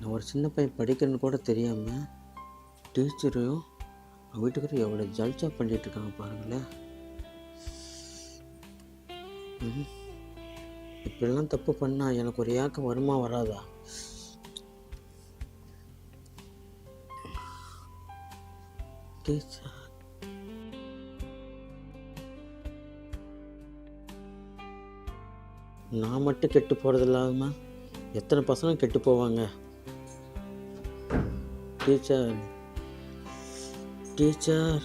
நான் ஒரு சின்ன பையன் படிக்கிறேன்னு கூட தெரியாமல் டீச்சரையும் வீட்டுக்காரரும் எவ்வளோ ஜல்ஜா பண்ணிகிட்டு இருக்காங்க பாருங்களேன். இப்படிலாம் தப்பு பண்ணால் எனக்கு ஒரு ஏக்கம் வருமா வராதா? டீச்சர் நான் மட்டும் கெட்டு போகிறது இல்லாமல் எத்தனை பசங்க கெட்டு போவாங்க? Teacher teacher